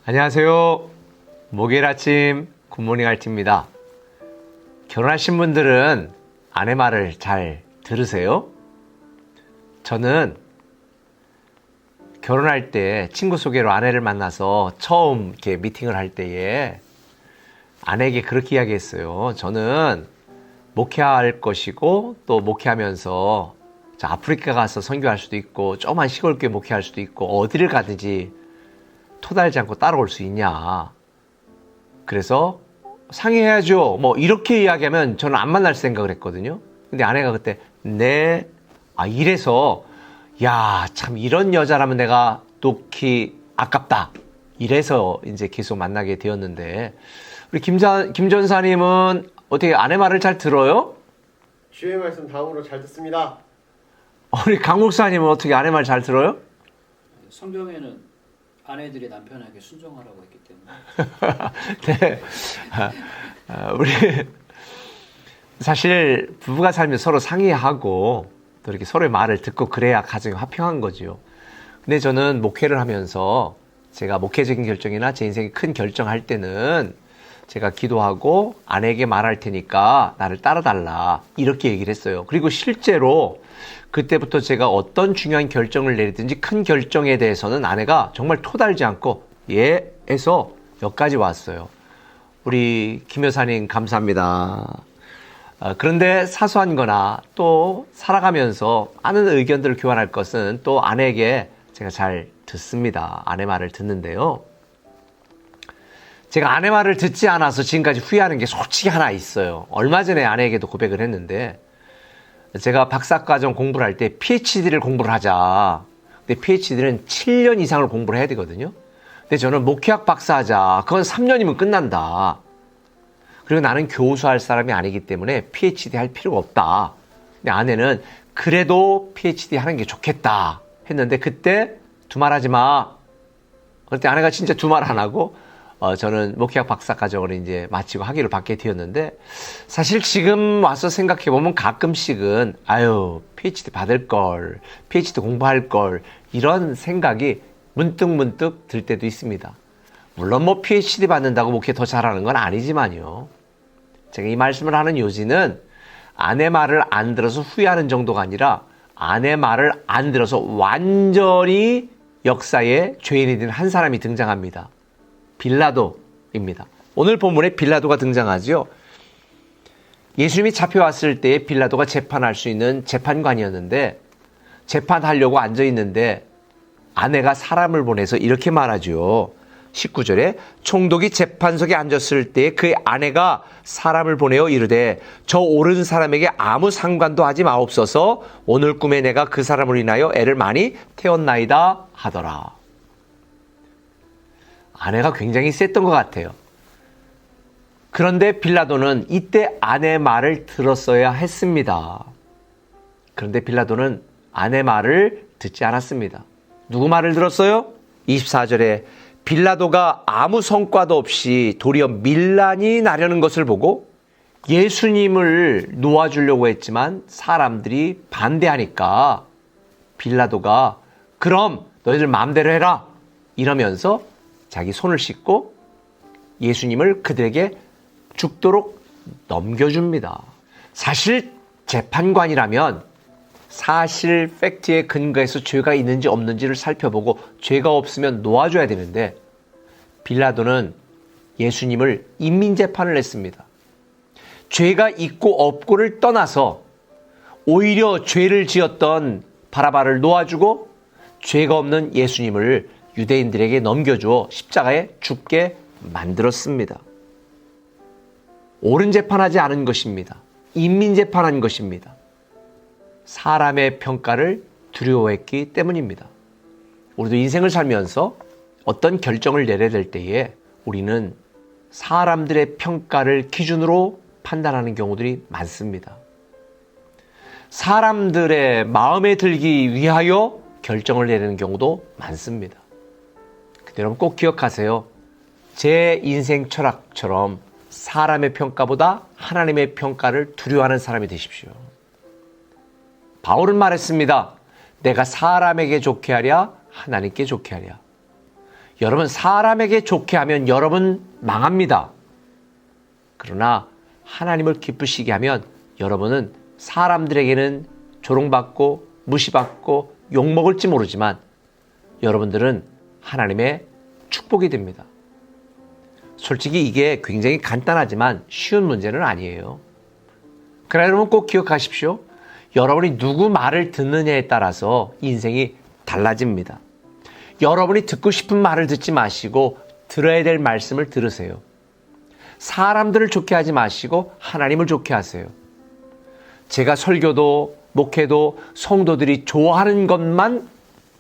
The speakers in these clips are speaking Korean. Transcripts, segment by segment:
안녕하세요. 목요일 아침 굿모닝 알티입니다. 결혼하신 분들은 아내 말을 잘 들으세요? 저는 결혼할 때 친구 소개로 아내를 만나서 처음 이렇게 미팅을 할 때에 아내에게 그렇게 이야기했어요. 저는 목회할 것이고 또 목회하면서 아프리카 가서 선교할 수도 있고 조그만 시골교회 목회할 수도 있고 어디를 가든지 토달지 않고 따라올 수 있냐. 그래서 상의해야죠. 뭐 이렇게 이야기하면 저는 안 만날 생각을 했거든요. 근데 아내가 그때 네. 이래서 야, 참 이런 여자라면 내가 놓기 아깝다. 이래서 이제 계속 만나게 되었는데 우리 김 전사님은 어떻게 아내 말을 잘 들어요? 주의 말씀 다음으로 잘 듣습니다. 우리 강 목사님은 어떻게 아내 말 잘 들어요? 성경에는 아내들이 남편에게 순종하라고 했기 때문에. 네. 우리 사실 부부가 살면 서로 상의하고 또 이렇게 서로의 말을 듣고 그래야 가정이 화평한 거죠. 근데 저는 목회를 하면서 제가 목회적인 결정이나 제 인생의 큰 결정할 때는 제가 기도하고 아내에게 말할 테니까 나를 따라달라 이렇게 얘기를 했어요. 그리고 실제로 그때부터 제가 어떤 중요한 결정을 내리든지 큰 결정에 대해서는 아내가 정말 토달지 않고 예 해서 여기까지 왔어요. 우리 김 여사님 감사합니다. 그런데 사소한 거나 또 살아가면서 많은 의견들을 교환할 것은 또 아내에게 제가 잘 듣습니다. 아내 말을 듣는데요. 제가 아내 말을 듣지 않아서 지금까지 후회하는 게 솔직히 하나 있어요. 얼마 전에 아내에게도 고백을 했는데 제가 박사과정 공부를 할 때 PhD를 공부를 하자. 근데 PhD는 7년 이상을 공부를 해야 되거든요. 근데 저는 목회학 박사하자. 그건 3년이면 끝난다. 그리고 나는 교수할 사람이 아니기 때문에 PhD 할 필요가 없다. 근데 아내는 그래도 PhD 하는 게 좋겠다 했는데 그때 두말하지 마. 그때 아내가 진짜 두말 안 하고 저는 목회학 박사 과정을 이제 마치고 학위를 받게 되었는데 사실 지금 와서 생각해 보면 가끔씩은 PhD 받을 걸, PhD 공부할 걸 이런 생각이 문득 들 때도 있습니다. 물론 뭐 PhD 받는다고 목회 더 잘하는 건 아니지만요. 제가 이 말씀을 하는 요지는 아내 말을 안 들어서 후회하는 정도가 아니라 아내 말을 안 들어서 완전히 역사에 죄인이 된 한 사람이 등장합니다. 빌라도입니다. 오늘 본문에 빌라도가 등장하죠. 예수님이 잡혀왔을 때 빌라도가 재판할 수 있는 재판관이었는데 재판하려고 앉아있는데 아내가 사람을 보내서 이렇게 말하죠. 19절에 총독이 재판석에 앉았을 때 그의 아내가 사람을 보내어 이르되 저 옳은 사람에게 아무 상관도 하지 마옵소서 오늘 꿈에 내가 그 사람을 인하여 애를 많이 태웠나이다 하더라. 아내가 굉장히 셌던 것 같아요. 그런데 빌라도는 이때 아내 말을 들었어야 했습니다. 그런데 빌라도는 아내 말을 듣지 않았습니다. 누구 말을 들었어요? 24절에 빌라도가 아무 성과도 없이 도리어 밀란이 나려는 것을 보고 예수님을 놓아주려고 했지만 사람들이 반대하니까 빌라도가 그럼 너희들 마음대로 해라 이러면서 자기 손을 씻고 예수님을 그들에게 죽도록 넘겨줍니다. 사실 재판관이라면 사실 팩트에 근거해서 죄가 있는지 없는지를 살펴보고 죄가 없으면 놓아줘야 되는데 빌라도는 예수님을 인민재판을 했습니다. 죄가 있고 없고를 떠나서 오히려 죄를 지었던 바라바를 놓아주고 죄가 없는 예수님을 유대인들에게 넘겨주어 십자가에 죽게 만들었습니다. 옳은 재판하지 않은 것입니다. 인민재판한 것입니다. 사람의 평가를 두려워했기 때문입니다. 우리도 인생을 살면서 어떤 결정을 내려야 될 때에 우리는 사람들의 평가를 기준으로 판단하는 경우들이 많습니다. 사람들의 마음에 들기 위하여 결정을 내리는 경우도 많습니다. 근데 여러분 꼭 기억하세요. 제 인생 철학처럼 사람의 평가보다 하나님의 평가를 두려워하는 사람이 되십시오. 바울은 말했습니다. 내가 사람에게 좋게 하랴 하나님께 좋게 하랴. 여러분 사람에게 좋게 하면 여러분 망합니다. 그러나 하나님을 기쁘시게 하면 여러분은 사람들에게는 조롱받고 무시받고 욕먹을지 모르지만 여러분들은 하나님의 축복이 됩니다. 솔직히 이게 굉장히 간단하지만 쉬운 문제는 아니에요. 그러나 여러분 꼭 기억하십시오. 여러분이 누구 말을 듣느냐에 따라서 인생이 달라집니다. 여러분이 듣고 싶은 말을 듣지 마시고 들어야 될 말씀을 들으세요. 사람들을 좋게 하지 마시고 하나님을 좋게 하세요. 제가 설교도 목회도 성도들이 좋아하는 것만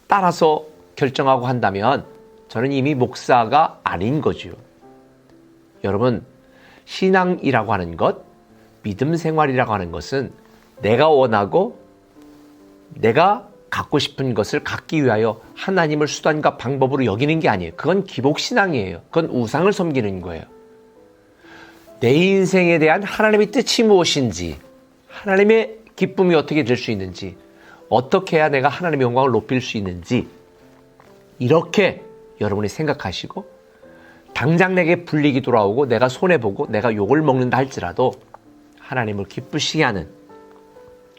따라서 결정하고 한다면 저는 이미 목사가 아닌 거지요. 여러분, 신앙이라고 하는 것, 믿음 생활이라고 하는 것은 내가 원하고 내가 갖고 싶은 것을 갖기 위하여 하나님을 수단과 방법으로 여기는 게 아니에요. 그건 기복신앙이에요. 그건 우상을 섬기는 거예요. 내 인생에 대한 하나님의 뜻이 무엇인지, 하나님의 기쁨이 어떻게 될 수 있는지, 어떻게 해야 내가 하나님의 영광을 높일 수 있는지 이렇게 여러분이 생각하시고 당장 내게 불이익이 돌아오고 내가 손해보고 내가 욕을 먹는다 할지라도 하나님을 기쁘시게 하는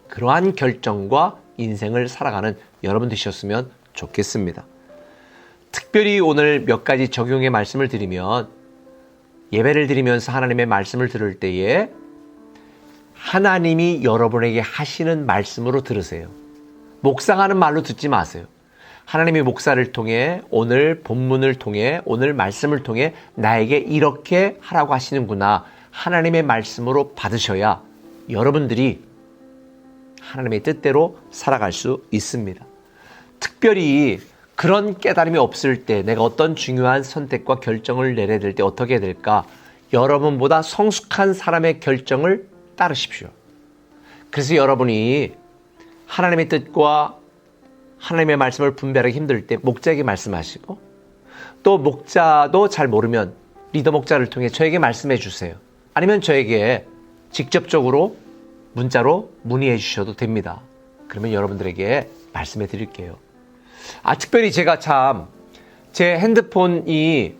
그러한 결정과 인생을 살아가는 여러분 되셨으면 좋겠습니다. 특별히 오늘 몇 가지 적용의 말씀을 드리면 예배를 드리면서 하나님의 말씀을 들을 때에 하나님이 여러분에게 하시는 말씀으로 들으세요. 묵상하는 말로 듣지 마세요. 하나님의 목사를 통해 오늘 본문을 통해 오늘 말씀을 통해 나에게 이렇게 하라고 하시는구나. 하나님의 말씀으로 받으셔야 여러분들이 하나님의 뜻대로 살아갈 수 있습니다. 특별히 그런 깨달음이 없을 때 내가 어떤 중요한 선택과 결정을 내려야 될 때 어떻게 해야 될까? 여러분보다 성숙한 사람의 결정을 따르십시오. 그래서 여러분이 하나님의 뜻과 하나님의 말씀을 분별하기 힘들 때 목자에게 말씀하시고 또 목자도 잘 모르면 리더 목자를 통해 저에게 말씀해 주세요. 아니면 저에게 직접적으로 문자로 문의해 주셔도 됩니다. 그러면 여러분들에게 말씀해 드릴게요. 특별히 제가 참 제 핸드폰이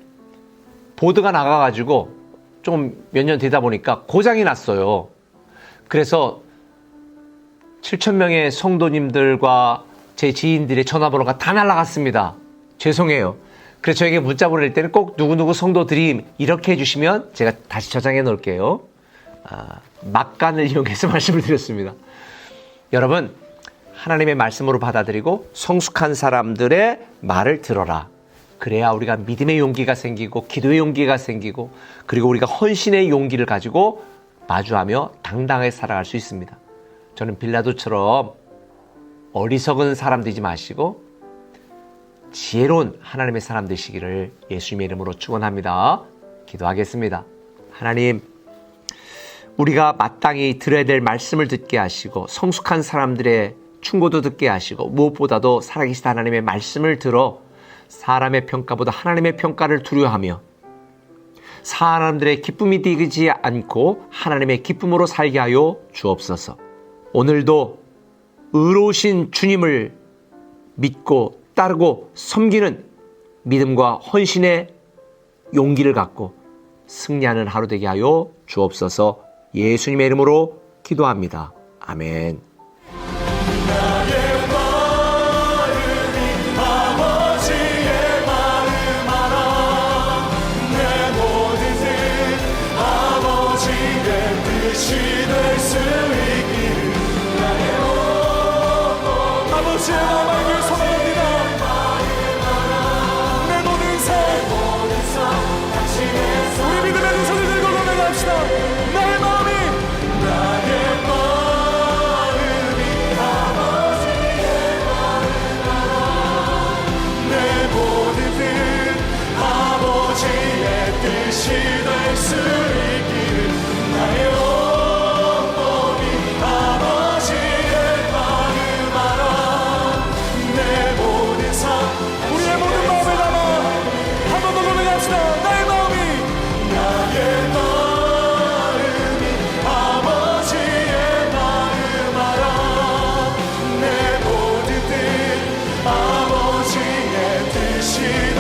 보드가 나가가지고 좀 몇 년 되다 보니까 고장이 났어요. 그래서 7,000명의 성도님들과 제 지인들의 전화번호가 다 날아갔습니다. 죄송해요. 그래서 저에게 문자 보낼 때는 꼭 누구누구 성도들이 이렇게 해주시면 제가 다시 저장해 놓을게요. 막간을 이용해서 말씀을 드렸습니다. 여러분, 하나님의 말씀으로 받아들이고 성숙한 사람들의 말을 들어라. 그래야 우리가 믿음의 용기가 생기고 기도의 용기가 생기고 그리고 우리가 헌신의 용기를 가지고 마주하며 당당하게 살아갈 수 있습니다. 저는 빌라도처럼 어리석은 사람 되지 마시고 지혜로운 하나님의 사람 되시기를 예수님의 이름으로 축원합니다. 기도하겠습니다. 하나님, 우리가 마땅히 들어야 될 말씀을 듣게 하시고 성숙한 사람들의 충고도 듣게 하시고 무엇보다도 살아계신 하나님의 말씀을 들어 사람의 평가보다 하나님의 평가를 두려워하며 사람들의 기쁨이 되지 않고 하나님의 기쁨으로 살게 하여 주옵소서. 오늘도 의로우신 주님을 믿고 따르고 섬기는 믿음과 헌신의 용기를 갖고 승리하는 하루 되게 하여 주옵소서. 예수님의 이름으로 기도합니다. 아멘. 아버지의 뜻이